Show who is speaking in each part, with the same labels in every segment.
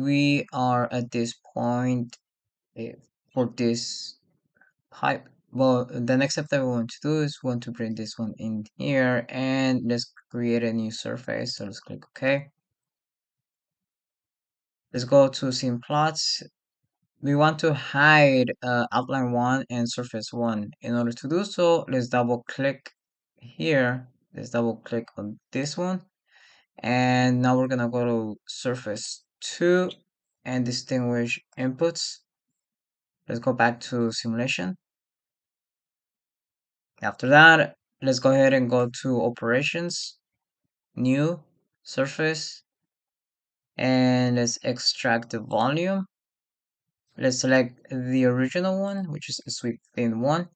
Speaker 1: we are at this point eh, for this pipe. Well, the next step that we want to do is we want to bring this one in here and let's create a new surface. So let's click OK. Let's go to scene plots. We want to hide outline 1 and surface 1. In order to do so, let's double click here. Let's double click on this one. And now we're gonna go to surface 2 and distinguish inputs. Let's go back to simulation. After that, let's go ahead and go to operations, new, surface, and let's extract the volume. Let's select the original one, which is sweep thin 1.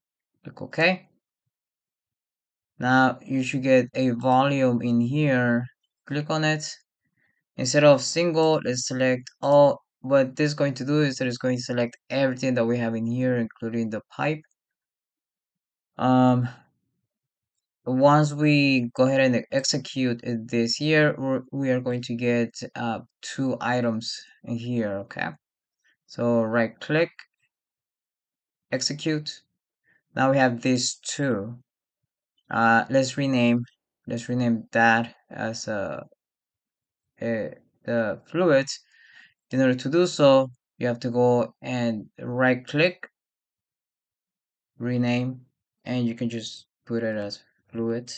Speaker 1: Click OK. Now you should get a volume in here. Click on it. Instead of single, let's select all. What this is going to do is that it's going to select everything that we have in here, including the pipe. Once we go ahead and execute this here, we are going to get 2 items in here, okay? So right click, execute. Now we have these 2. Let's rename that as the fluid. In order to do so, you have to go and right click, rename, and you can just put it as fluid.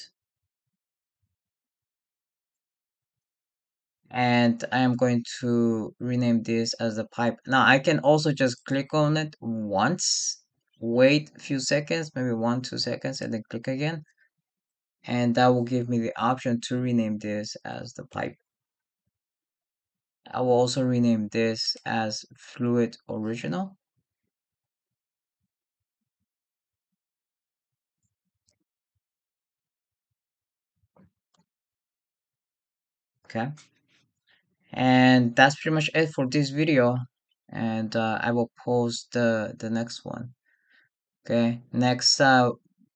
Speaker 1: And I am going to rename this as the pipe. Now I can also just click on it once, wait a few seconds, maybe 1-2 seconds, and then click again. And that will give me the option to rename this as the pipe. I will also rename this as fluid original. Okay. And that's pretty much it for this video. And I will post the next one. Okay. Next,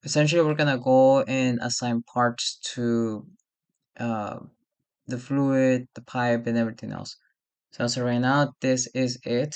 Speaker 1: essentially we're gonna go and assign parts to uh, the fluid, the pipe, and everything else. So as of right now, this is it.